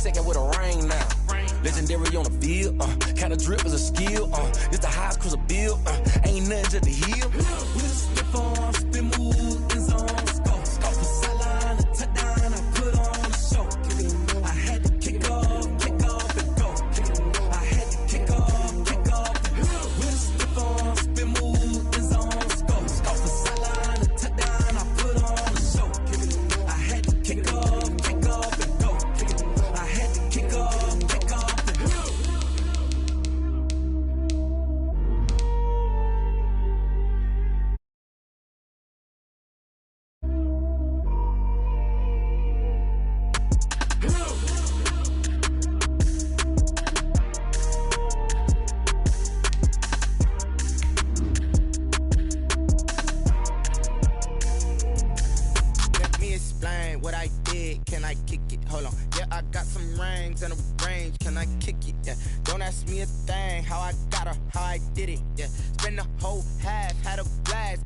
second with a ring now. Legendary on the field, kinda drip as a skill, it's the highest cruise a bill, ain't nothing just the heel. We just slip on, spin move, in zone, scope the sideline, the touchdown, I put on the show. I had to kick off and go. I had to kick off and go. We just slip on, spin move, in zone, scope the sideline, the touchdown, I put on the show. I had to kick off and go. I had to kick off.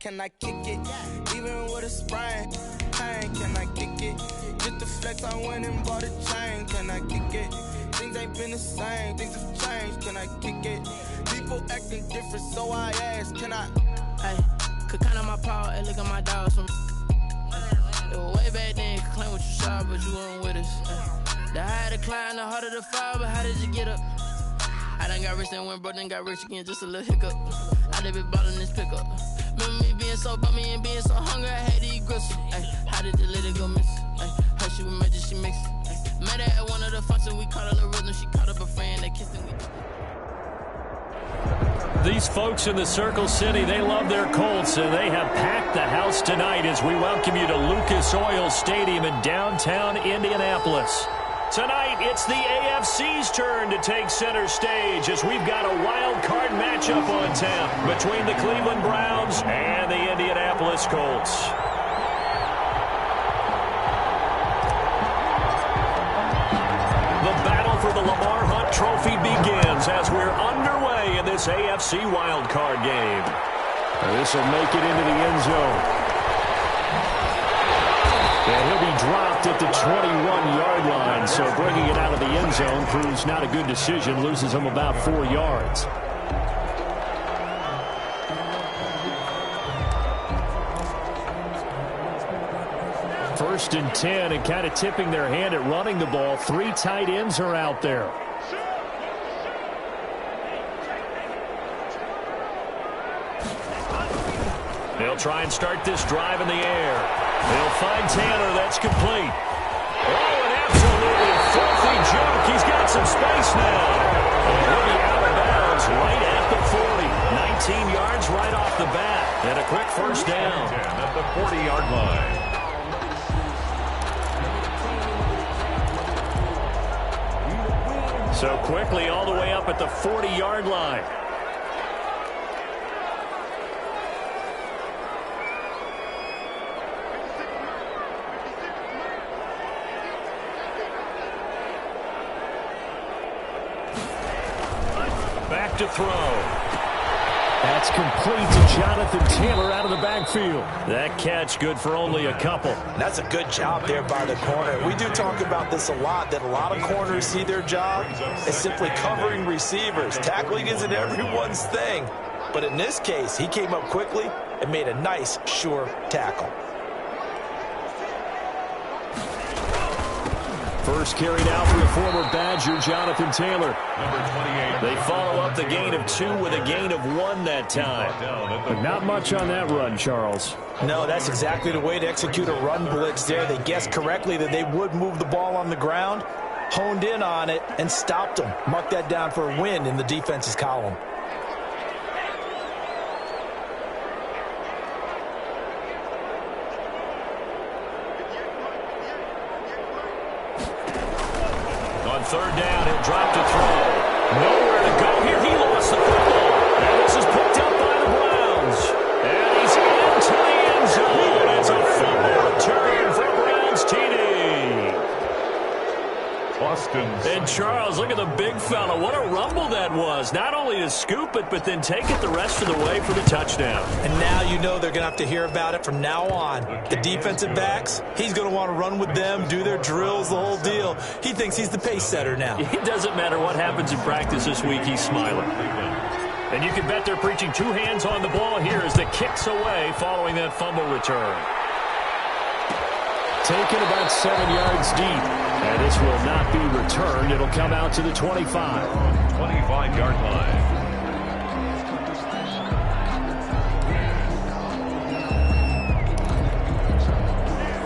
Can I kick it? Even with a sprain, pain, can I kick it? Just to flex, I went and bought a chain. Can I kick it? Things ain't been the same, things have changed. Can I kick it? People acting different, so I asked, can I? Hey, could count on my power and look at my dogs from. It was way back then, you could claim what you saw, but you weren't with us. The higher the climb, the harder the fall, but how did you get up? I done got rich and went broke, then got rich again, just a little hiccup. I done been ballin' this pickup. Remember me being so bummy and being so hungry, I had to eat gristle. Ay, how did the lady go miss? Ay, her she was magic, she mixed. Ay, met her at one of the functions, we caught her the rhythm, she caught up a friend, they kissed and we... These folks in the Circle City, they love their Colts, and they have packed the house tonight as we welcome you to Lucas Oil Stadium in downtown Indianapolis. Tonight, it's the AFC's turn to take center stage as we've got a wild card matchup on tap between the Cleveland Browns and the Indianapolis Colts. The battle for the Lamar Hunt Trophy begins as we're underway in this AFC wild card game. This will make it into the end zone. And he'll be dropped at the 21-yard line, so bringing it out of the end zone proves not a good decision, loses him about 4 yards. First and 10, and kind of tipping their hand at running the ball. 3 tight ends are out there. They'll try and start this drive in the air. They'll find Taylor. That's complete. Oh, an absolutely filthy jump. He's got some space now. And he'll be out of bounds right at the 40. 19 yards right off the bat. And a quick first down. At the 40-yard line. So quickly all the way up at the 40-yard line. To throw. That's complete to Jonathan Taylor out of the backfield. That catch good for only a couple. That's a good job there by the corner. We do talk about this a lot, that a lot of corners see their job as simply covering receivers. Tackling isn't everyone's thing. But in this case, he came up quickly and made a nice, sure tackle. First carried out for the former Badger, Jonathan Taylor. Number 28. They follow up the gain of 2 with a gain of 1 that time. But not much on that run, Charles. No, that's exactly the way to execute a run blitz there. They guessed correctly that they would move the ball on the ground, honed in on it, and stopped them. Mark that down for a win in the defense's column. Third down, he'll drop to throw. Nowhere to go here. He lost the football. And this is picked up by the Browns. And he's into the end zone. It's a fumble return for Browns TD. And Charles, look at the big fella. What a rumble that was. Not only to scoop it, but then take it the rest of the way for the touchdown. And now you know they're going to have to hear about it from now on. The defensive backs, he's going to want to run with them, do their drills, the whole deal. He thinks he's the pace setter now. It doesn't matter what happens in practice this week, he's smiling. And you can bet they're preaching two hands on the ball here as the kick's away following that fumble return. Taken about 7 yards deep. And this will not be returned. It'll come out to the 25. 25-yard line.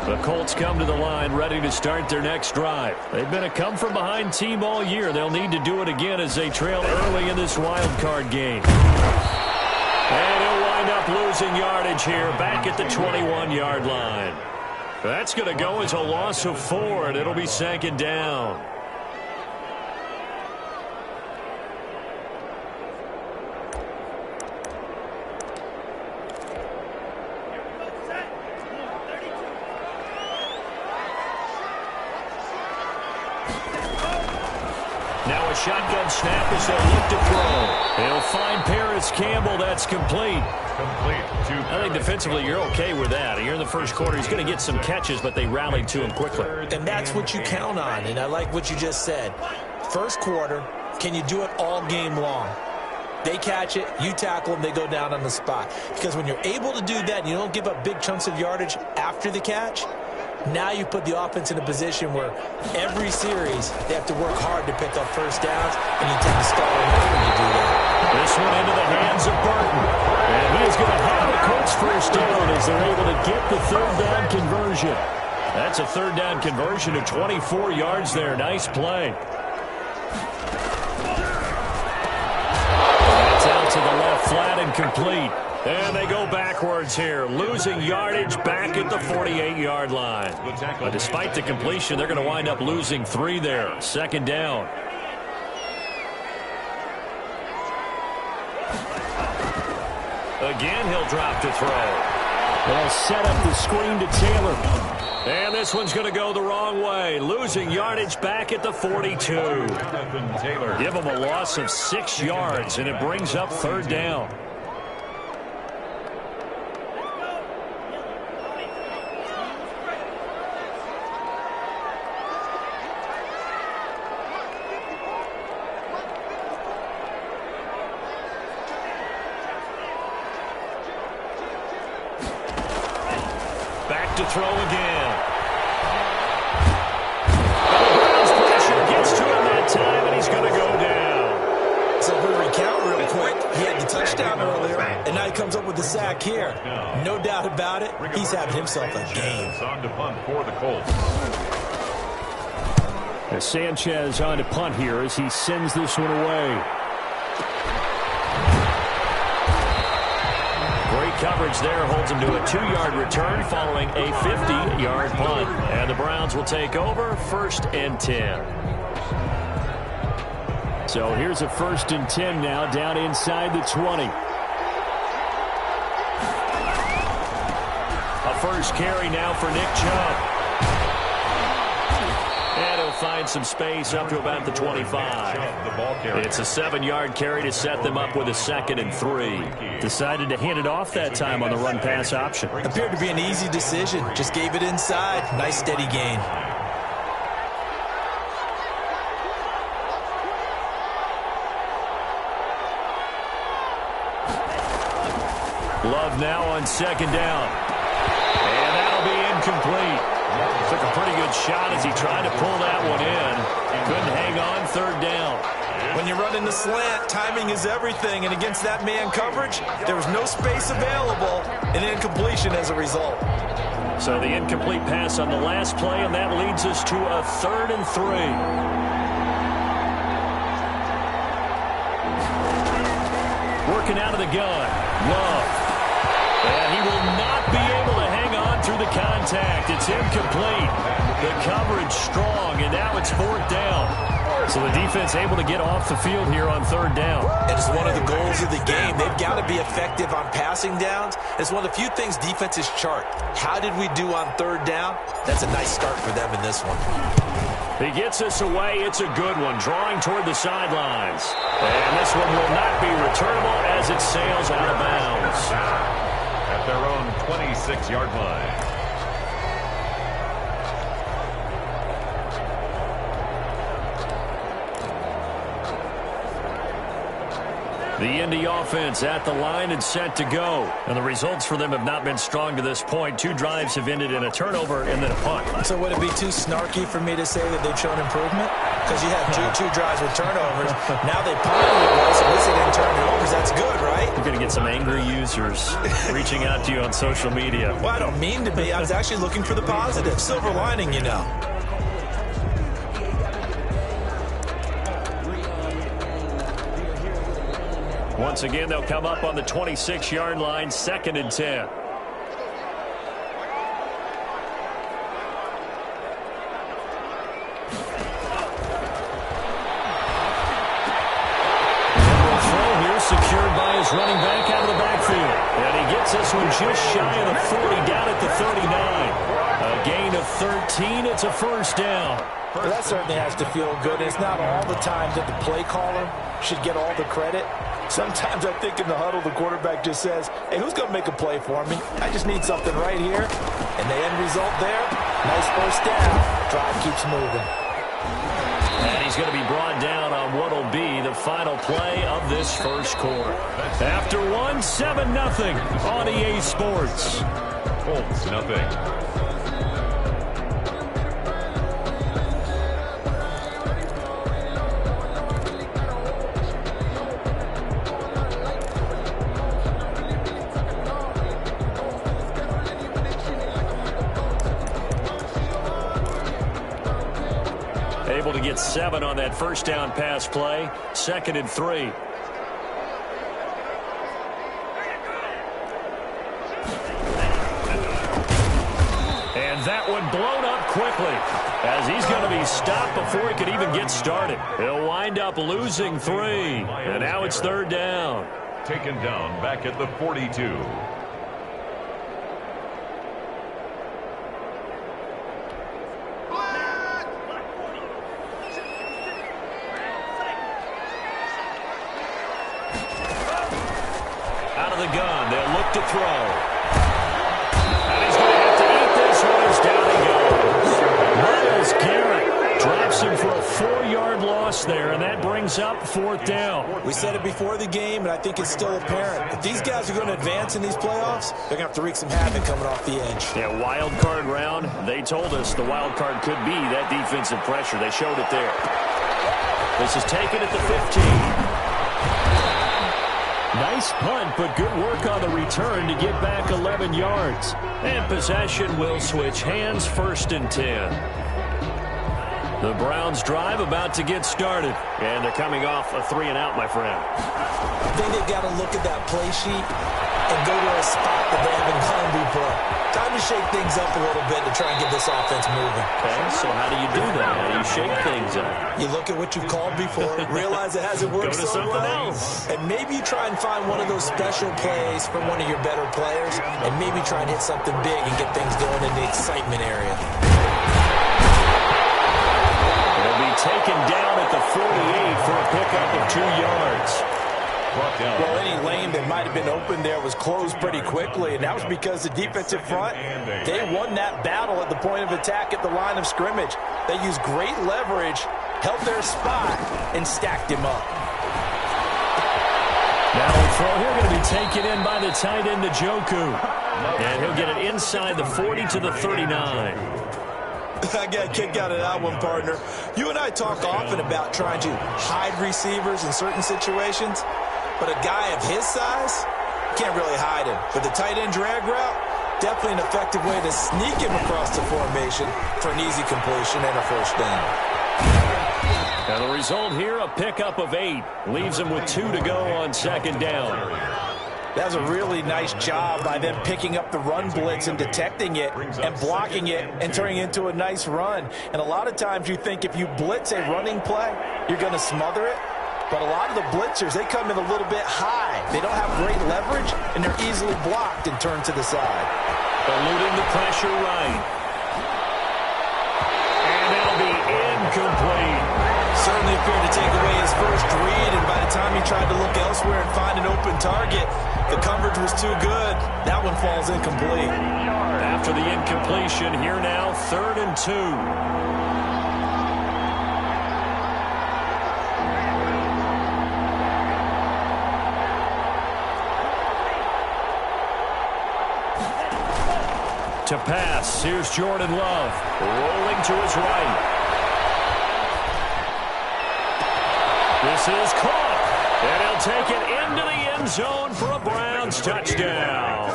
The Colts come to the line ready to start their next drive. They've been a come-from-behind team all year. They'll need to do it again as they trail early in this wild card game. And he'll wind up losing yardage here back at the 21-yard line. That's going to go as a loss of 4, and it'll be second down. Now a shotgun snap as they look to throw. They'll find Paris Campbell. That's complete. I think defensively you're okay with that. Here in the first quarter, he's going to get some catches, but they rallied to him quickly. And that's what you count on, and I like what you just said. First quarter, can you do it all game long? They catch it, you tackle them, they go down on the spot. Because when you're able to do that and you don't give up big chunks of yardage after the catch, now you put the offense in a position where every series they have to work hard to pick up first downs, and you tend to stall them out when you do that. This one into the hands of Burton. And he is going to have the Colts first down as they're able to get the third down conversion. That's a third down conversion of 24 yards there. Nice play. That's out to the left flat and complete. And they go backwards here, losing yardage back at the 48-yard line. But despite the completion, they're going to wind up losing 3 there. Second down. Again, he'll drop to throw. They'll set up the screen to Taylor. And this one's going to go the wrong way, losing yardage back at the 42. Give them a loss of 6 yards, and it brings up third down. To throw again. And the Browns pressure gets to him that time, and he's going to go down. So if we recount real quick, he had the touchdown earlier, and now he comes up with the sack here. No doubt about it, he's having himself a game. On to punt for the Colts. As Sanchez on to punt here as he sends this one away. Great coverage there, holds him to a 2-yard return following a 50-yard punt. And the Browns will take over, 1st and 10. So here's a 1st and 10 now, down inside the 20. A first carry now for Nick Chubb. And he'll find some space up to about the 25. It's a 7-yard carry to set them up with a 2nd and 3. Decided to hand it off that time on the run-pass option. Appeared to be an easy decision. Just gave it inside. Nice steady gain. Love now on 2nd down. And that'll be incomplete. Took a pretty good shot as he tried to pull that one in. Couldn't hang on 3rd down. When you're running the slant, timing is everything. And against that man coverage, there was no space available. And incompletion as a result. So the incomplete pass on the last play, and that leads us to a 3rd and 3. Working out of the gun. Love. And he will not be able to hang on through the contact. It's incomplete. The coverage strong, and now it's 4th down. So the defense able to get off the field here on 3rd down. It is one of the goals of the game. They've got to be effective on passing downs. It's one of the few things defenses chart. How did we do on 3rd down? That's a nice start for them in this one. He gets us away. It's a good one, drawing toward the sidelines. And this one will not be returnable as it sails out of bounds. At their own 26-yard line. The Indy offense at the line and set to go. And the results for them have not been strong to this point. 2 drives have ended in a turnover and then a punt. So would it be too snarky for me to say that they've shown improvement? Because you had two drives with turnovers. Now they punted it once, at least they didn't turn it over. That's good, right? You're going to get some angry users reaching out to you on social media. Well, I don't mean to be. I was actually looking for the positive. Silver lining, you know. Once again, they'll come up on the 26-yard line, 2nd and 10. Throw here secured by his running back out of the backfield. And he gets this one just shy of the 40, down at the 39. A gain of 13. It's a first down. Well, that certainly has to feel good. It's not all the time that the play caller should get all the credit. Sometimes I think in the huddle, the quarterback just says, hey, who's going to make a play for me? I just need something right here. And the end result there, nice first down. Drive keeps moving. And he's going to be brought down on what will be the final play of this first quarter. After 7-0 on EA Sports. Colts, nothing. Able to get 7 on that first down pass play. 2nd and 3. And that one blown up quickly as he's going to be stopped before he could even get started. He'll wind up losing 3. And now it's 3rd down. Taken down back at the 42. To throw. And he's going to have to eat this one as down he goes. Myles Garrett drops him for a 4-yard loss there, and that brings up 4th down. We said it before the game, and I think it's still apparent. If these guys are going to advance in these playoffs, they're going to have to wreak some havoc coming off the edge. Yeah, wild card round. They told us the wild card could be that defensive pressure. They showed it there. This is taken at the 15. Nice punt, but good work on the return to get back 11 yards. And possession will switch hands, 1st and 10. The Browns drive about to get started. And they're coming off a 3-and-out, my friend. I think they've got to look at that play sheet and go to a spot that they haven't gone before. Time to shake things up a little bit to try and get this offense moving. Okay, so how do you do that? How do you shake things up? You look at what you've called before, realize it hasn't worked Go to so something well, else. and maybe you try and find one of those special plays from one of your better players, and maybe try and hit something big and get things going in the excitement area. It'll be taken down at the 48 for a pickup of 2 yards. Well, any lane that might have been open there was closed pretty quickly, and that was because the defensive front, they won that battle at the point of attack at the line of scrimmage. They used great leverage, held their spot, and stacked him up. Now a throw here going to be taken in by the tight end, Njoku. And he'll get it inside the 40 to the 39. I got a kick out of that one, partner. You and I talk often about trying to hide receivers in certain situations, but a guy of his size can't really hide him. But the tight end drag route, definitely an effective way to sneak him across the formation for an easy completion and a first down. And the result here, a pickup of 8. Leaves him with 2 to go on 2nd down. That was a really nice job by them picking up the run blitz and detecting it and blocking it and turning it into a nice run. And a lot of times you think if you blitz a running play, you're going to smother it. But a lot of the blitzers, they come in a little bit high. They don't have great leverage, and they're easily blocked and turned to the side. Eluding the pressure right. And it'll be target. The coverage was too good. That one falls incomplete. After the incompletion, here now, 3rd and 2. To pass, here's Jordan Love, rolling to his right. This is caught, and he'll take it into the end zone for a Browns touchdown.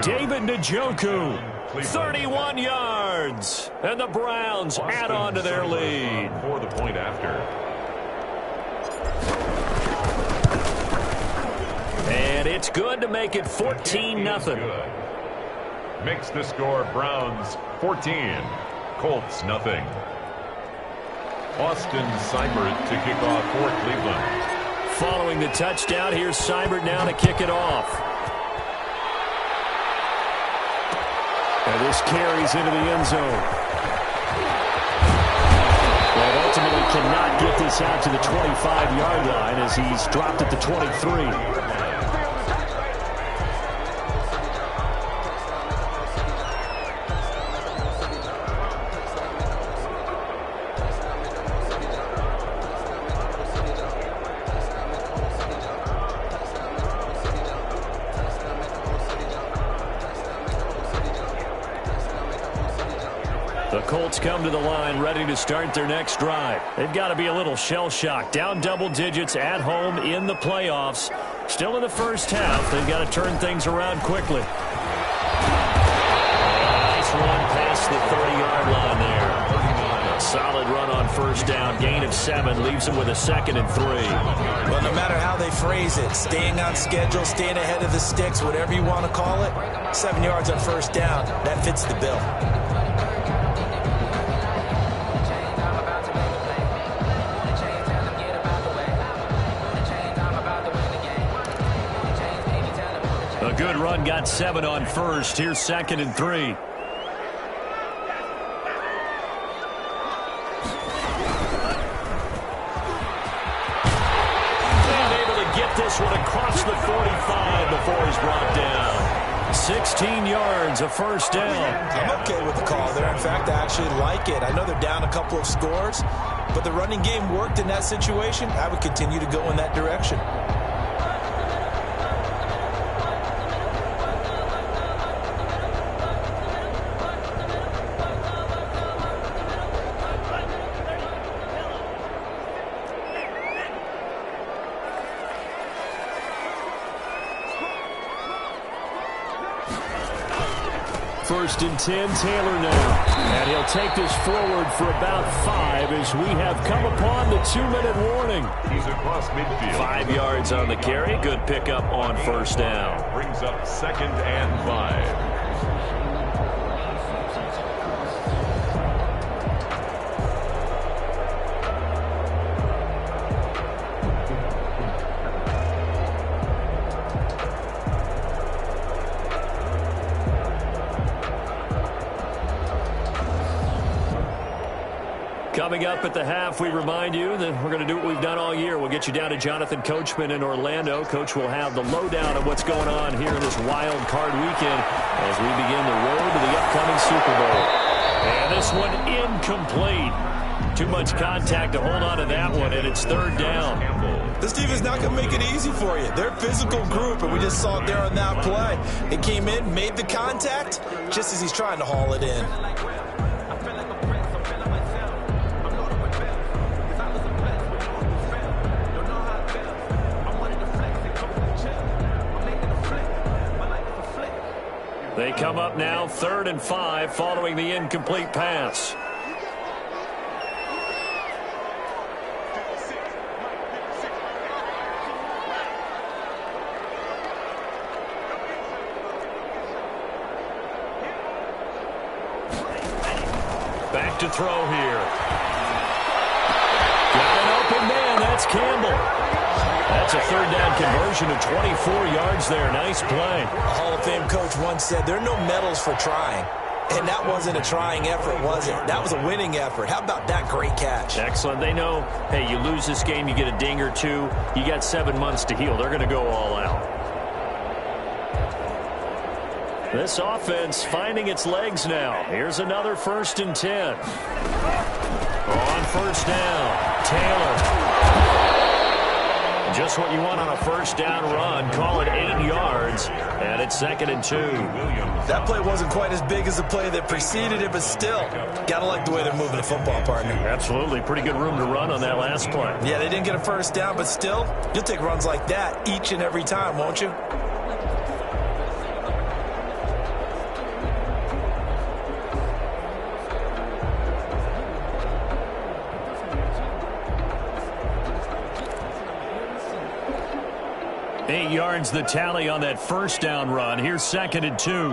David Njoku, 31 yards, and the Browns add on to their lead. For the point after. And it's good to make it 14-0. Makes the score Browns 14, Colts nothing. Austin Seibert to kick off for Cleveland. Following the touchdown, here's Seibert now to kick it off. And this carries into the end zone. And ultimately cannot get this out to the 25-yard line as he's dropped at the 23. The Colts come to the line ready to start their next drive. They've got to be a little shell-shocked. Down double digits at home in the playoffs. Still in the first half. They've got to turn things around quickly. Nice run past the 30-yard line there. A solid run on first down. Gain of 7 leaves them with a 2nd and 3. Well, no matter how they phrase it, staying on schedule, staying ahead of the sticks, whatever you want to call it, 7 yards on first down, that fits the bill. A good run, got 7 on first. Here's 2nd and 3. And able to get this one across the 45 before he's brought down. 16 yards, a first down. I'm okay with the call there. In fact, I actually like it. I know they're down a couple of scores, but the running game worked in that situation. I would continue to go in that direction. First and 10, Taylor now. And he'll take this forward for about 5 as we have come upon the 2-minute warning. He's across midfield. 5 yards on the carry. Good pickup on first down. Brings up 2nd and 5. Coming up at the half, we remind you that we're going to do what we've done all year. We'll get you down to Jonathan Coachman in Orlando. Coach will have the lowdown of what's going on here in this wild card weekend as we begin the road to the upcoming Super Bowl. And this one incomplete. Too much contact to hold on to that one, and it's 3rd down. This defense is not going to make it easy for you. They're a physical group, and we just saw it there on that play. It came in, made the contact, just as he's trying to haul it in. They come up now 3rd and 5 following the incomplete pass. Back to throw here. Got an open man. That's Campbell. That's a 3rd down conversion of 24 yards there. Nice play. A Hall of Fame coach once said there are no medals for trying. And that wasn't a trying effort, was it? That was a winning effort. How about that great catch? Excellent. They know, hey, you lose this game, you get a ding or two, you got 7 months to heal. They're going to go all out. This offense finding its legs now. Here's another 1st and 10. On first down, Taylor. Just what you want on a first down run. Call it 8 yards, and it's 2nd and 2. That play wasn't quite as big as the play that preceded it, but still, got to like the way they're moving the football, partner. Absolutely. Pretty good room to run on that last play. Yeah, they didn't get a first down, but still, you'll take runs like that each and every time, won't you? Eight yards the tally on that first down run. Here's 2nd and 2. And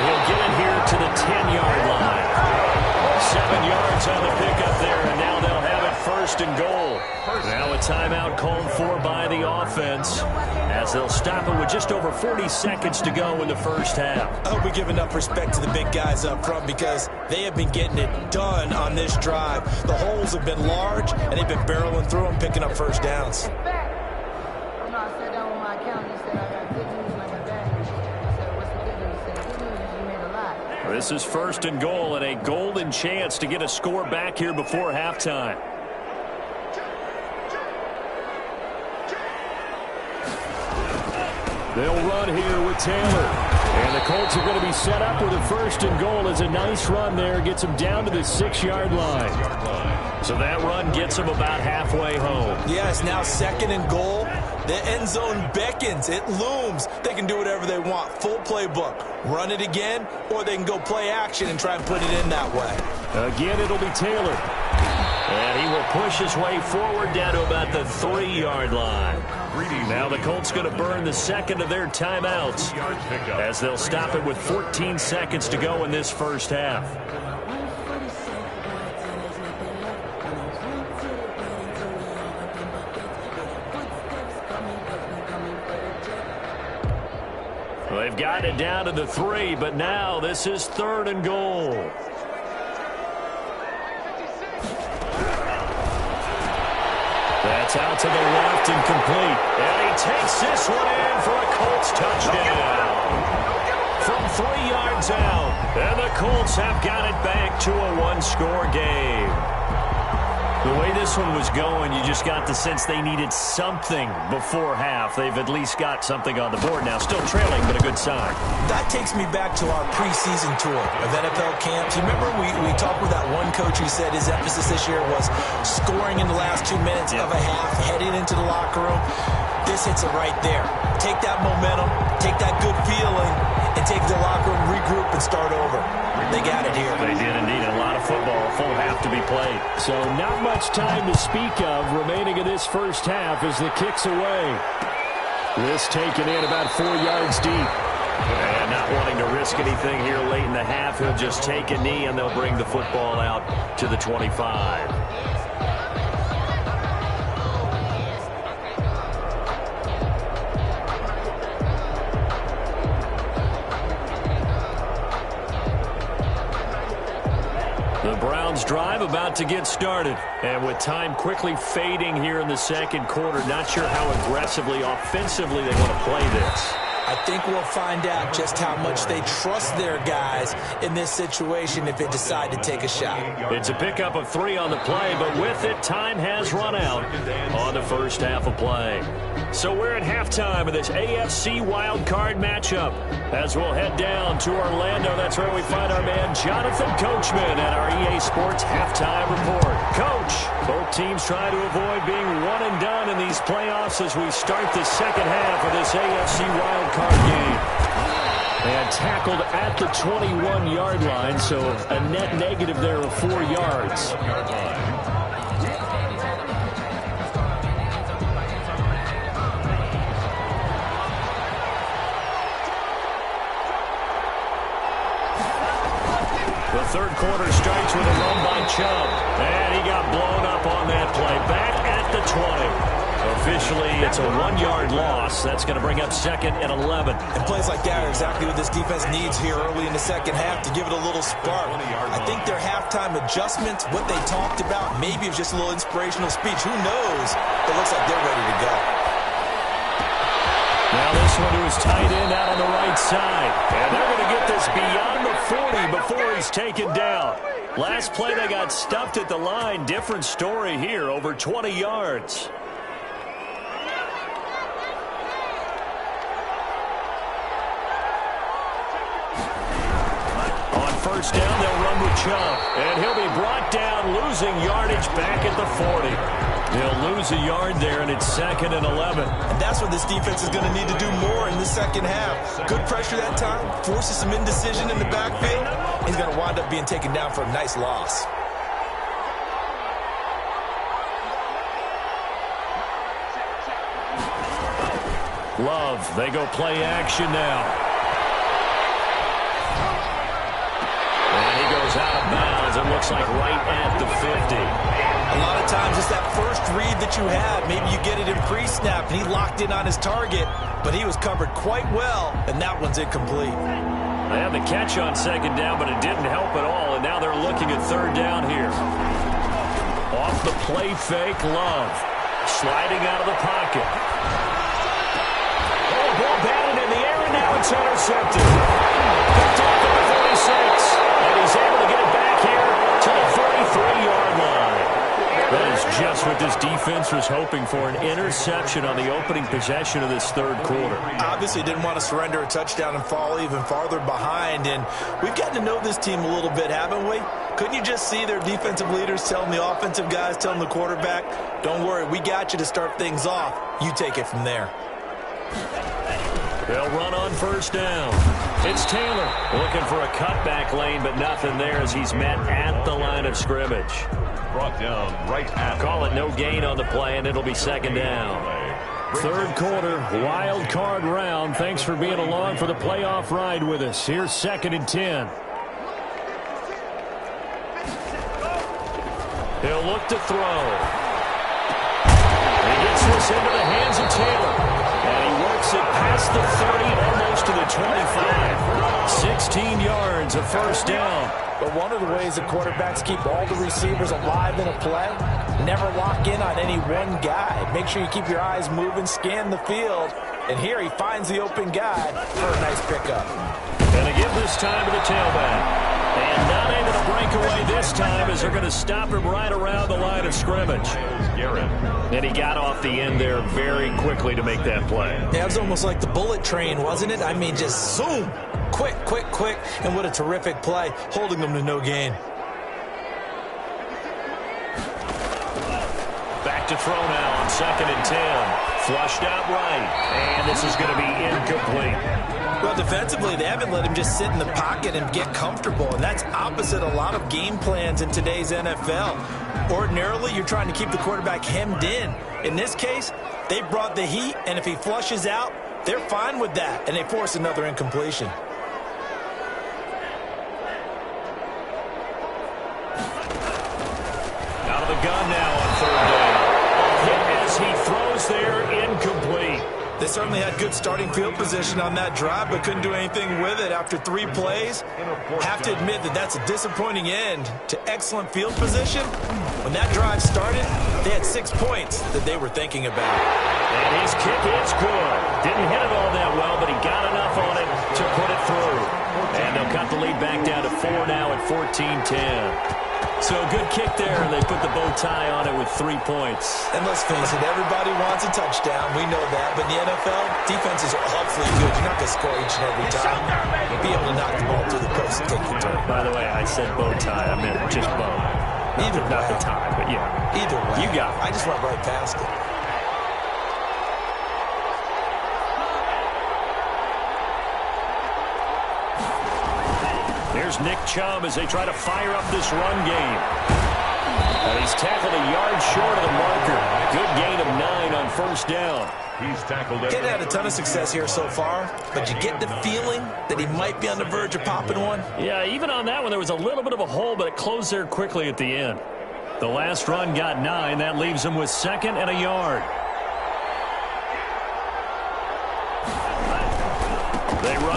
he'll get it here to the 10-yard line. 7 yards on the pickup there, and now they'll have it 1st and goal. Now a timeout called for by the offense as they'll stop it with just over 40 seconds to go in the first half. I hope we give enough respect to the big guys up front because they have been getting it done on this drive. The holes have been large, and they've been barreling through them, picking up first downs. This is 1st and goal and a golden chance to get a score back here before halftime. They'll run here with Taylor. And the Colts are going to be set up with a 1st and goal as a nice run there. Gets them down to the 6-yard line. So that run gets them about halfway home. Yes, now 2nd and goal. The end zone beckons. It looms. They can do whatever they want. Full playbook. Run it again, or they can go play action and try and put it in that way. Again, it'll be Taylor. And he will push his way forward down to about the 3-yard line. Now the Colts going to burn the 2nd of their timeouts as they'll stop it with 14 seconds to go in this first half. They've got it down to the 3, but now this is 3rd and goal. That's out to the left and complete. And he takes this one in for a Colts touchdown. From 3 yards out. And the Colts have got it back to a 1-score game. The way this one was going, you just got the sense they needed something before half. They've at least got something on the board now. Still trailing, but a good sign. That takes me back to our preseason tour of NFL camps. You remember we talked with that one coach who said his emphasis this year was scoring in the last 2 minutes of a half, heading into the locker room. This hits it right there. Take that momentum, take that good feeling, and take the locker room, regroup, and start over. They got it here. They did indeed. A lot of football, a full half to be played. So not much time to speak of remaining in this first half as the kick's away. This taken in about 4 yards deep. And not wanting to risk anything here late in the half, he'll just take a knee and they'll bring the football out to the 25. The Browns drive about to get started. And with time quickly fading here in the second quarter, not sure how aggressively, offensively they want to play this. I think we'll find out just how much they trust their guys in this situation if they decide to take a shot. It's a pickup of 3 on the play, but with it, time has run out on the first half of play. So we're at halftime of this AFC wildcard matchup as we'll head down to Orlando. That's where we find our man Jonathan Coachman at our EA Sports Halftime Report. Coach, both teams try to avoid being one and done in these playoffs as we start the second half of this AFC wildcard game. And tackled at the 21-yard line, so a net negative there of 4 yards. The third quarter starts with a run by Chubb. And he got blown up on that play. Back at the 20. Officially, it's a 1-yard loss. That's going to bring up 2nd and 11. And plays like that are exactly what this defense needs here early in the second half to give it a little spark. I think their halftime adjustments, what they talked about, maybe it was just a little inspirational speech. Who knows? It looks like they're ready to go. Now this one to his tight end out on the right side. And they're going to get this beyond the 40 before he's taken down. Last play they got stuffed at the line. Different story here, over 20 yards. On first down, they'll run with Chubb. And he'll be brought down, losing yardage back at the 40. They'll lose a yard there, and it's 2nd and 11. And that's what this defense is going to need to do more in the second half. Good pressure that time, forces some indecision in the backfield. He's going to wind up being taken down for a nice loss. Love, they go play action now. And he goes out of bounds. It looks like right at the 50. A lot of times it's that first read that you have. Maybe you get it in pre-snap, and he locked in on his target, but he was covered quite well, and that one's incomplete. They had the catch on 2nd down, but it didn't help at all, and now they're looking at 3rd down here. Off the play fake, Love. Sliding out of the pocket. Oh, ball batted in the air, and now it's intercepted. Picked off at the 46, and he's able to get it back here to the 43-yard line. That is just what this defense was hoping for, an interception on the opening possession of this 3rd quarter. Obviously didn't want to surrender a touchdown and fall even farther behind, and we've gotten to know this team a little bit, haven't we? Couldn't you just see their defensive leaders telling the offensive guys, telling the quarterback, don't worry, we got you to start things off. You take it from there. They'll run on first down. It's Taylor looking for a cutback lane, but nothing there as he's met at the line of scrimmage. Brought down right at. Call it no gain on the play, and it'll be 2nd down. 3rd quarter, wild card round. Thanks for being along for the playoff ride with us. Here's 2nd and 10. He'll look to throw. He gets this into the hands of Taylor. And he works it past the 30, almost to the 25. 16 yards, a first down. But one of the ways that quarterbacks keep all the receivers alive in a play, never lock in on any one guy. Make sure you keep your eyes moving, scan the field. And here he finds the open guy for a nice pickup. Going to give this time to the tailback. And not able to break away this time as they're going to stop him right around the line of scrimmage. And he got off the end there very quickly to make that play. Yeah, it was almost like the bullet train, wasn't it? I mean, just zoom. Quick, quick, quick. And what a terrific play, holding them to no gain. Back to throw now on 2nd and 10. Flushed out right. And this is going to be incomplete. Well, defensively, they haven't let him just sit in the pocket and get comfortable, and that's opposite a lot of game plans in today's NFL. Ordinarily, you're trying to keep the quarterback hemmed in. In this case, they brought the heat, and if he flushes out, they're fine with that, and they force another incompletion. Out of the gun now on 3rd down. Hit as he throws there, incomplete. They certainly had good starting field position on that drive, but couldn't do anything with it after 3 plays. Have to admit that that's a disappointing end to excellent field position. When that drive started, they had 6 points that they were thinking about. And his kick is good. Didn't hit it all that well, but he got enough on it to put it through. And they'll cut the lead back down to 4 now at 14-10. So a good kick there, and they put the bow tie on it with 3 points. And let's face it, everybody wants a touchdown. We know that. But in the NFL, defenses are awfully good. You're not going to score each and every time. You'll be able to knock the ball through the post and take the turn. By the way, I said bow tie. I meant just bow. Not the tie, but yeah. Either way. You got it. I just went right past it. Here's Nick Chubb as they try to fire up this run game. And he's tackled a yard short of the marker. Good gain of 9 on first down. He's tackled it. He hadn't had a ton of success here so far, but you get the feeling that he might be on the verge of popping one. Yeah, even on that one, there was a little bit of a hole, but it closed there quickly at the end. The last run got 9. That leaves him with 2nd and a yard.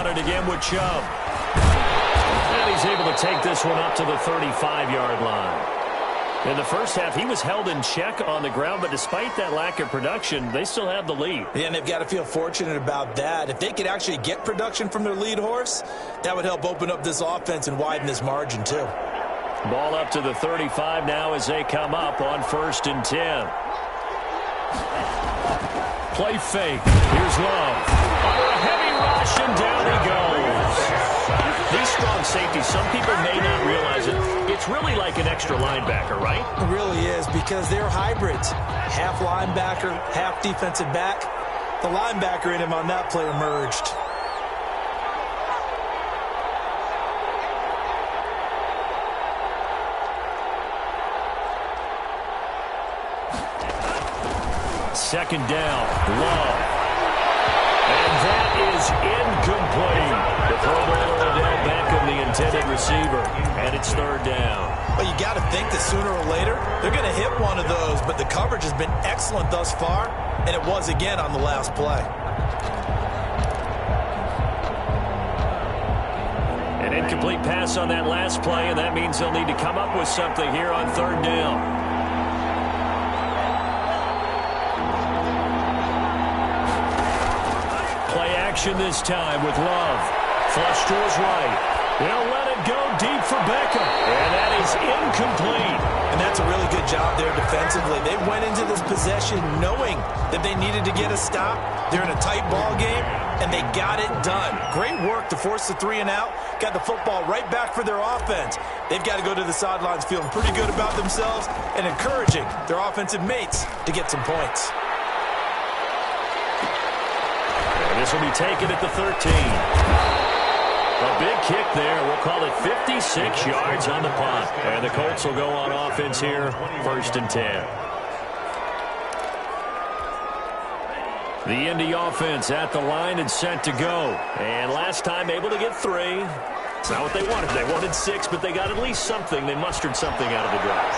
run it again with Chubb. And he's able to take this one up to the 35-yard line. In the first half, he was held in check on the ground, but despite that lack of production, they still have the lead. Yeah, and they've got to feel fortunate about that. If they could actually get production from their lead horse, that would help open up this offense and widen this margin, too. Ball up to the 35 now as they come up on 1st and 10. Play fake. Here's Love. Under a heavy rush, and down he goes. These strong safeties, some people may not realize it. It's really like an extra linebacker, right? It really is, because they're hybrids. Half linebacker, half defensive back. The linebacker in him on that play emerged. Second down, Love. And that is incomplete. The throw ball to Odell Beckham, the intended receiver. And it's 3rd down. Well, you got to think that sooner or later, they're going to hit one of those, but the coverage has been excellent thus far, and it was again on the last play. An incomplete pass on that last play, and that means they'll need to come up with something here on 3rd down. Action this time with Love. Flush to his right. They'll let it go deep for Beckham. And that is incomplete. And that's a really good job there defensively. They went into this possession knowing that they needed to get a stop. They're in a tight ball game, and they got it done. Great work to force the 3 and out. Got the football right back for their offense. They've got to go to the sidelines feeling pretty good about themselves and encouraging their offensive mates to get some points. This will be taken at the 13. A big kick there. We'll call it 56 yards on the punt. And the Colts will go on offense here, 1st and 10. The Indy offense at the line and set to go. And last time able to get 3. It's not what they wanted. They wanted 6, but they got at least something. They mustered something out of the drive.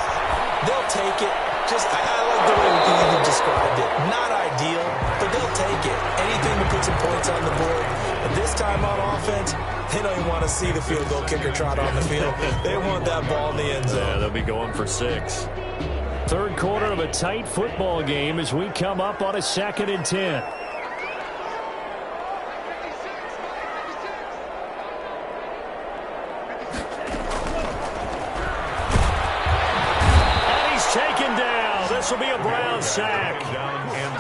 They'll take it. Just, I like the way you described it. Not ideal, but they'll take it. Anything to put some points on the board. But this time on offense, they don't even want to see the field goal kicker trot on the field. They want that ball in the end zone. Yeah, they'll be going for 6. 3rd quarter of a tight football game as we come up on a 2nd and 10. This will be a Brown sack.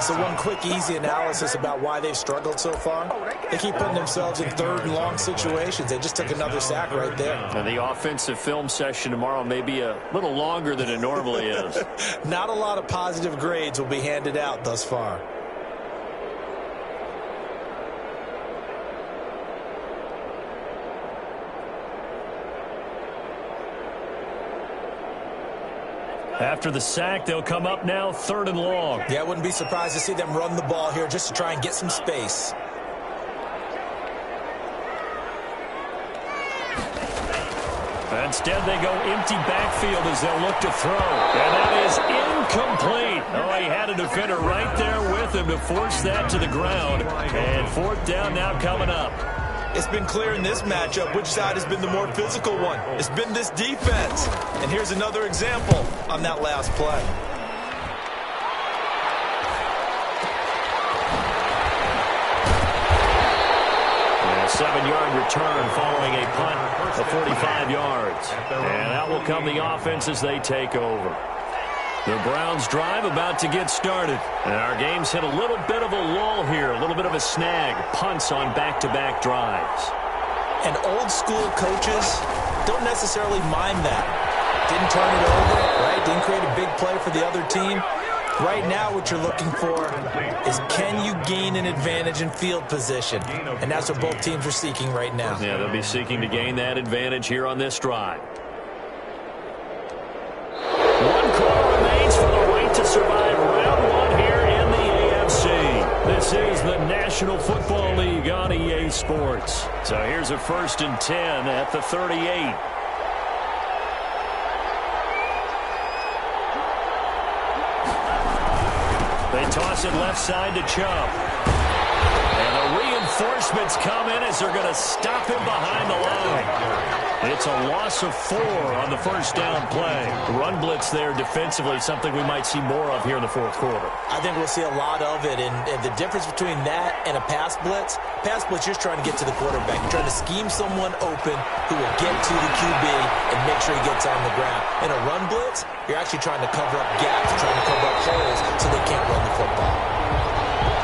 So one quick, easy analysis about why they've struggled so far. They keep putting themselves in 3rd and long situations. They just took another sack right there. And the offensive film session tomorrow may be a little longer than it normally is. Not a lot of positive grades will be handed out thus far. After the sack, they'll come up now 3rd and long. Yeah, I wouldn't be surprised to see them run the ball here just to try and get some space. Instead, they go empty backfield as they'll look to throw. And that is incomplete. Oh, he had a defender right there with him to force that to the ground. And 4th down now coming up. It's been clear in this matchup which side has been the more physical one. It's been this defense. And here's another example on that last play. A 7-yard return following a punt of 45 yards. And that will come the offense as they take over. The Browns drive about to get started. And our game's hit a little bit of a lull here, a little bit of a snag. Punts on back-to-back drives. And old school coaches don't necessarily mind that. Didn't turn it over, right? Didn't create a big play for the other team. Right now what you're looking for is can you gain an advantage in field position? And that's what both teams are seeking right now. Yeah, they'll be seeking to gain that advantage here on this drive. One quarter remains for the right to survive round 1 here in the AFC. This is the National Football League on EA Sports. So here's a 1st and 10 at the 38. They toss it left side to Chubb. And a reinforcements come in as they're going to stop him behind the line. It's a loss of 4 on the first down play. The run blitz there defensively, something we might see more of here in the fourth quarter. I think we'll see a lot of it, and the difference between that and a pass blitz, you're just trying to get to the quarterback. You're trying to scheme someone open who will get to the QB and make sure he gets on the ground. In a run blitz, you're actually trying to cover up gaps, trying to cover up holes so they can't run the football.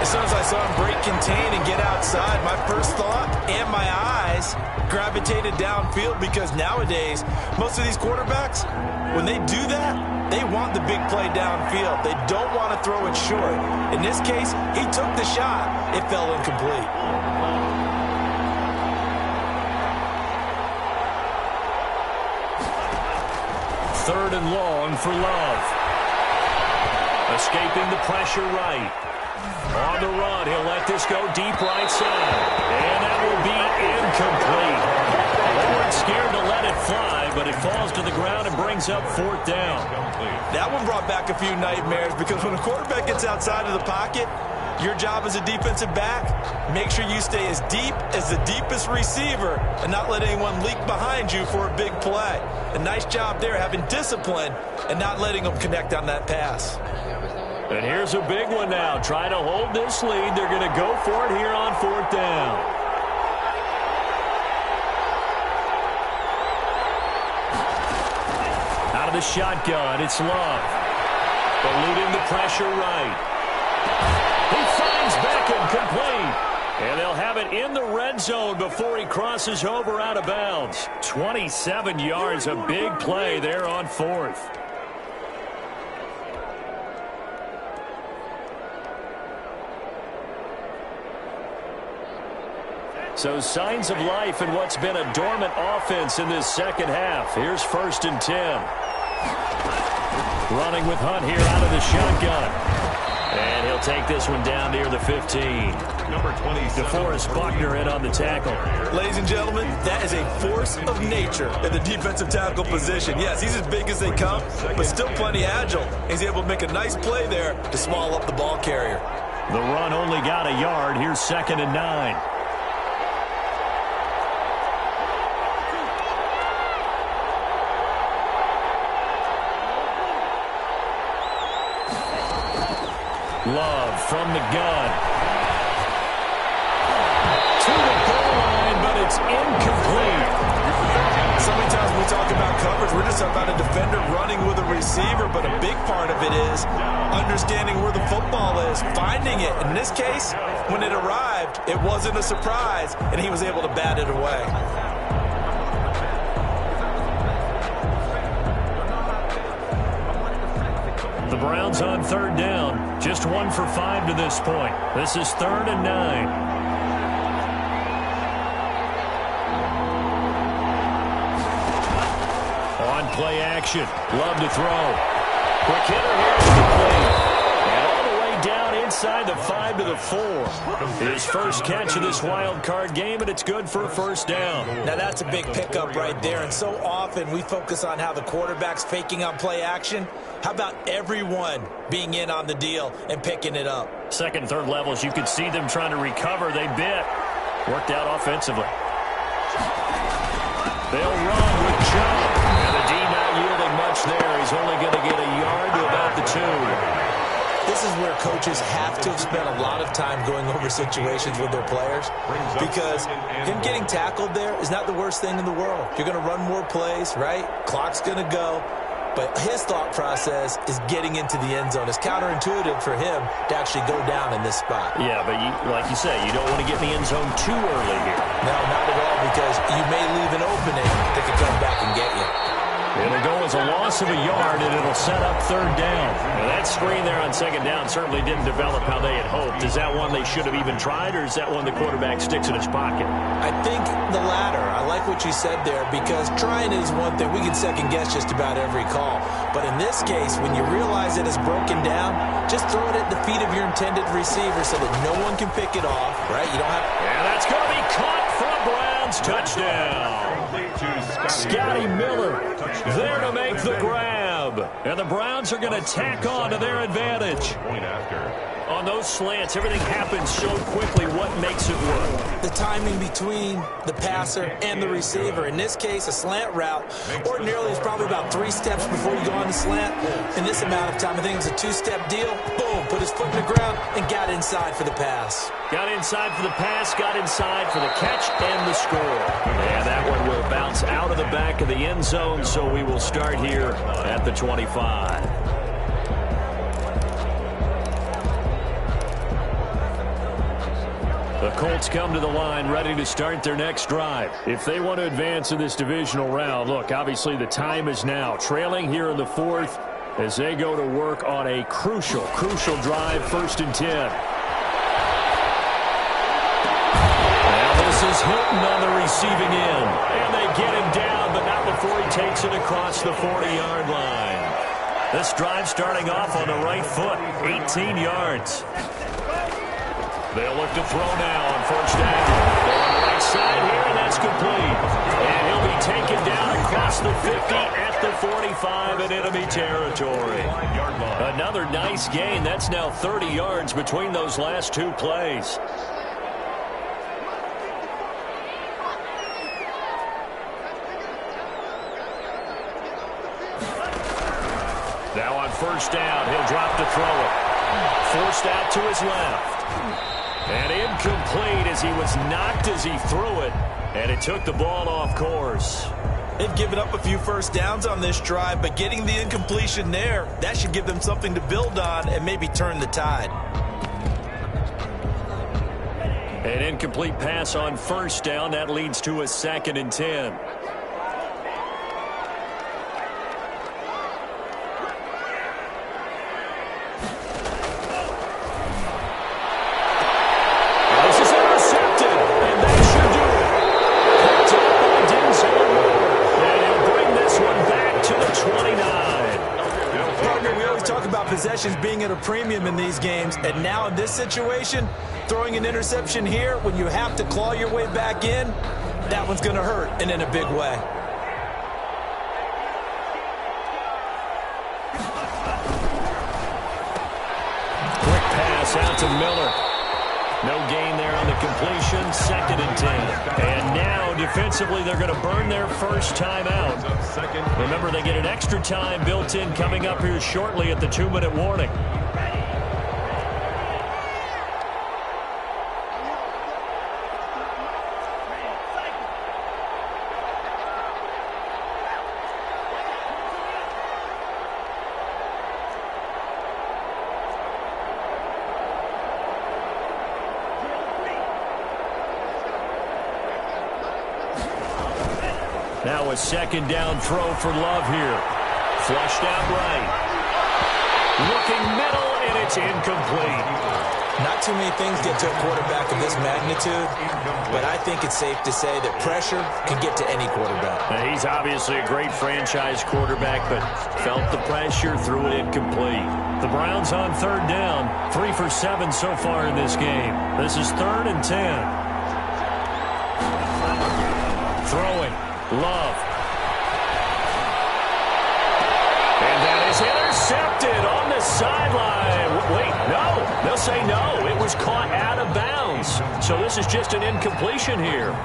As soon as I saw him break contain and get outside, my first thought and my eyes gravitated downfield, because nowadays, most of these quarterbacks, when they do that, they want the big play downfield. They don't want to throw it short. In this case, he took the shot. It fell incomplete. Third and long for Love. Escaping the pressure right. On the run, he'll let this go deep right side. And that will be incomplete. They weren't scared to let it fly, but it falls to the ground and brings up fourth down. That one brought back a few nightmares, because when a quarterback gets outside of the pocket, your job as a defensive back, make sure you stay as deep as the deepest receiver and not let anyone leak behind you for a big play. A nice job there, having discipline and not letting them connect on that pass. And here's a big one now. Trying to hold this lead. They're going to go for it here on fourth down. Out of the shotgun, it's Love. Eluding the pressure right. He finds Beckham complete. And they'll have it in the red zone before he crosses over out of bounds. 27 yards, a big play there on fourth. So signs of life in what's been a dormant offense in this second half. Here's 1st and 10. Running with Hunt here out of the shotgun. And he'll take this one down near the 15. Number 20, DeForest Buckner in on the tackle. Ladies and gentlemen, that is a force of nature in the defensive tackle position. Yes, he's as big as they come, but still plenty agile. He's able to make a nice play there to swallow up the ball carrier. The run only got a yard. Here's 2nd and 9. Love from the gun. To the goal line, but it's incomplete. So many times when we talk about coverage, we're just talking about a defender running with a receiver, but a big part of it is understanding where the football is, finding it. In this case, when it arrived, it wasn't a surprise, and he was able to bat it away. The Browns on 3rd down. Just 1 for 5 to this point. This is 3rd and 9. On play action. Love to throw. Quick hitter here is complete. And all the way down inside the 5 to the 4. His first catch of this wild card game, and it's good for a first down. Now that's a big pickup right there, and so often we focus on how the quarterback's faking on play action. How about everyone being in on the deal and picking it up? Second, third levels, you could see them trying to recover. They bit. Worked out offensively. They'll run with Chubb. And the D not yielding much there. He's only going to get a yard to about the 2. This is where coaches have to have spent a lot of time going over situations with their players, because him getting tackled there is not the worst thing in the world. You're going to run more plays, right? Clock's going to go. But his thought process is getting into the end zone. It's counterintuitive for him to actually go down in this spot. Yeah, but like you say, you don't want to get in the end zone too early here. No, not at all, because you may leave an opening that could come back and get you. It'll go as a loss of a yard, and it'll set up 3rd down. Now, that screen there on 2nd down certainly didn't develop how they had hoped. Is that one they should have even tried, or is that one the quarterback sticks in his pocket? I think the latter. I like what you said there, because trying is one thing. We can second-guess just about every call. But in this case, when you realize it is broken down, just throw it at the feet of your intended receiver so that no one can pick it off, right? You don't have... And that's going to be caught for a Browns touchdown. Scotty Miller there to make the grab. And the Browns are going to tack on to their advantage. On those slants, everything happens so quickly. What makes it work? The timing between the passer and the receiver. In this case, a slant route ordinarily is probably about 3 steps before you go on the slant. In this amount of time, I think it was a 2-step deal. Boom, put his foot in the ground and got inside for the pass. Got inside for the pass, got inside for the catch and the score. And that one will bounce out of the back of the end zone, so we will start here at the 25. The Colts come to the line ready to start their next drive. If they want to advance in this divisional round, look, obviously the time is now. Trailing here in the 4th as they go to work on a crucial drive, 1st and 10. Now this is Hilton on the receiving end. And they get him down, but not before he takes it across the 40-yard line. This drive starting off on the right foot, 18 yards. They'll look to throw now on 1st down. They're on the right side here, and that's complete. And he'll be taken down across the 50 at the 45 in enemy territory. Another nice gain. That's now 30 yards between those last 2 plays. Now on 1st down, he'll drop to throw it. Forced out to his left. And incomplete as he was knocked as he threw it. And it took the ball off course. They've given up a few 1st downs on this drive, but getting the incompletion there, that should give them something to build on and maybe turn the tide. An incomplete pass on 1st down. That leads to a 2nd and 10. Possessions being at a premium in these games, and now in this situation, throwing an interception here when you have to claw your way back in, that one's going to hurt, and in a big way. Quick pass out to Miller. No gain there on the completion. 2nd and 10. And now, defensively, they're going to burn their 1st time out. Remember, they get an extra time built in coming up here shortly at the 2-minute warning. Now a 2nd down throw for Love here. Flushed out right. Looking middle, and it's incomplete. Not too many things get to a quarterback of this magnitude, but I think it's safe to say that pressure can get to any quarterback. Now, he's obviously a great franchise quarterback, but felt the pressure, threw it incomplete. The Browns on 3rd down, 3 for 7 so far in this game. This is 3rd and 10. Throwing. Love. And that is intercepted on the sideline. Wait, no. They'll say no. It was caught out of bounds. So this is just an incompletion here.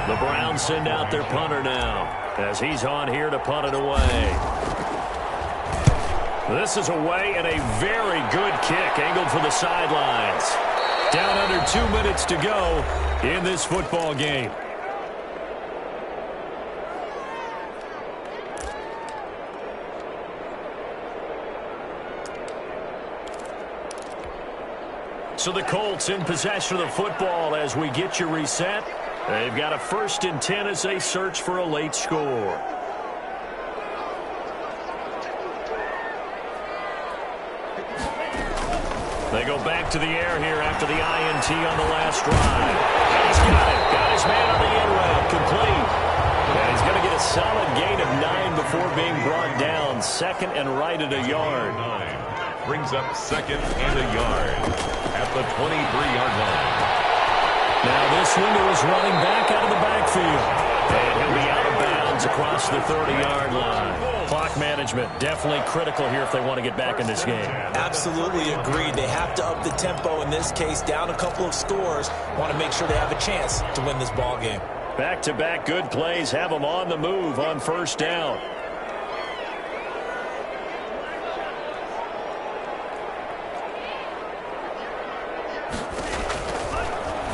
The Browns send out their punter now as he's on here to punt it away. This is away and a very good kick angled for the sidelines. Down under 2 minutes to go in this football game. So the Colts in possession of the football as we get you reset. They've got a 1st and 10 as they search for a late score. They go back to the air here after the INT on the last drive. And he's got it. Got his man on the end route. Complete. And he's going to get a solid gain of 9 before being brought down. 2nd and right at a yard. Brings up 2nd and a yard at the 23-yard line. Now this window is running back out of the backfield. And he'll be out of bounds across across the 30-yard line. Clock management definitely critical here if they want to get back in this game. Absolutely agreed. They have to up the tempo in this case, down a couple of scores. Want to make sure they have a chance to win this ball game. Back-to-back good plays have them on the move on first down.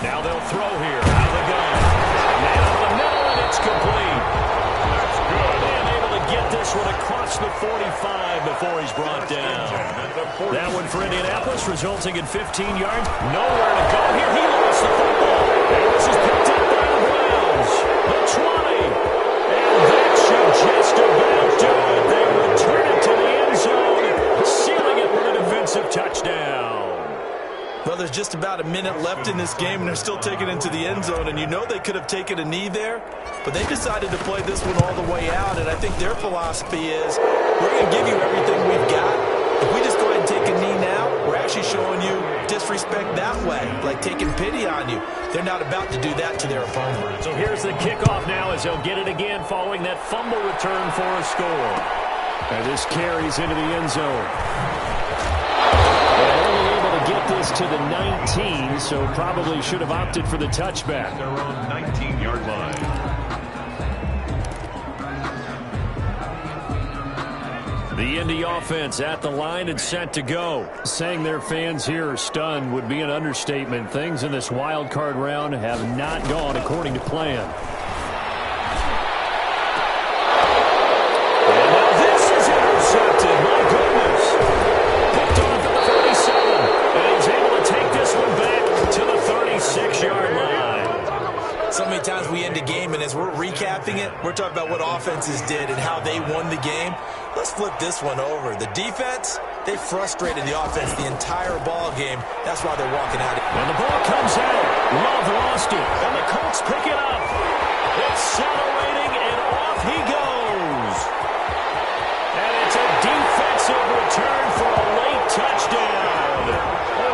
Now they'll throw here. Out of the gun. Man up the middle, and it's complete. That's good. And able to get this one across the 45 before he's brought down. That one for Indianapolis, resulting in 15 yards. Nowhere to go here. He lost the football. And this is picked up by the Browns. The 20. And that should just about do it. They return it to the end zone, sealing it with a defensive touchdown. Well, there's just about a minute left in this game, and they're still taking it into the end zone. And you know they could have taken a knee there, but they decided to play this one all the way out. And I think their philosophy is, we're going to give you everything we've got. If we just go ahead and take a knee now, we're actually showing you disrespect that way, like taking pity on you. They're not about to do that to their opponent. So here's the kickoff now as they'll get it again following that fumble return for a score. And this carries into the end zone. Get this to the 19, so probably should have opted for the touchback. Their own 19-yard line. The Indy offense at the line and set to go. Saying their fans here are stunned would be an understatement. Things in this wild card round have not gone according to plan. And now this is intercepted. My goodness. Picked off at the 37. And he's able to take this one back to the 36-yard line. So many times we end a game, and as we're recapping it, we're talking about what offenses did and how they won the game. Let's flip this one over. The defense, they frustrated the offense the entire ball game. That's why they're walking out. And the ball comes out. Love lost it. And the Colts pick it up. Accelerating, and off he goes. And it's a defensive return for a late touchdown.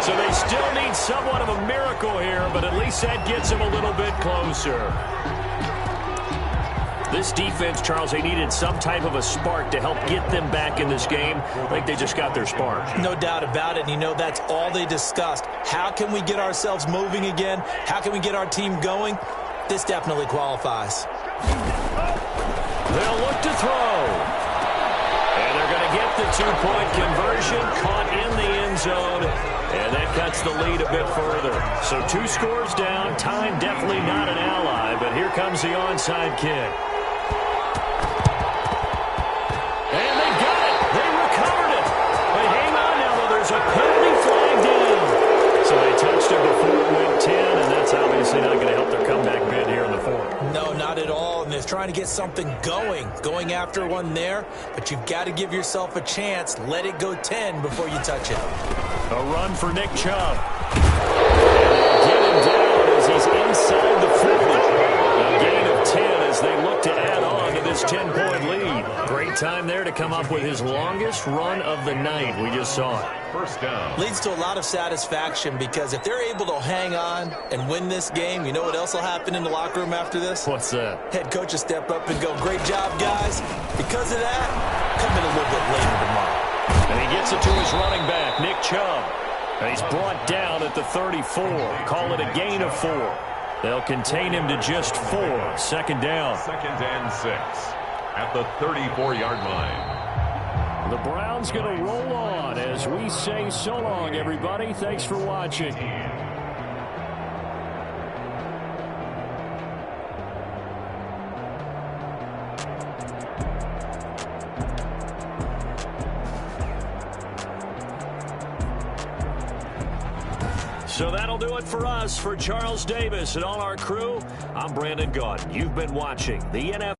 So they still need somewhat of a miracle here, but at least that gets them a little bit closer. This defense, Charles, they needed some type of a spark to help get them back in this game. Like they just got their spark. No doubt about it. And you know that's all they discussed. How can we get ourselves moving again? How can we get our team going? This definitely qualifies. They'll look to throw. And they're going to get the two-point conversion, caught in the end zone. And that cuts the lead a bit further. So 2 scores down. Time definitely not an ally, but here comes the onside kick. And they got it. They recovered it. But hang on now, though. There's a penalty flag down. So they touched it before it went 10, and that's obviously not going to help their comeback bid here in the fourth. No, not at all. And they're trying to get something going after one there. But you've got to give yourself a chance. Let it go 10 before you touch it. A run for Nick Chubb. And get him down as he's inside the 50. A gain of 10 as they look to add on to this 10-point lead. Great time there to come up with his longest run of the night. We just saw it. First down. Leads to a lot of satisfaction because if they're able to hang on and win this game, you know what else will happen in the locker room after this? What's that? Head coach will step up and go, great job, guys. Because of that, come in a little bit later tomorrow. And he gets it to his running back, Nick Chubb. And he's brought down at the 34. Call it a gain of 4. They'll contain him to just 4. Second down. 2nd and 6 at the 34-yard line. The Browns going to roll on as we say so long, everybody. Thanks for watching. So that'll do it for us. For Charles Davis and all our crew, I'm Brandon Gaudin. You've been watching the NFL.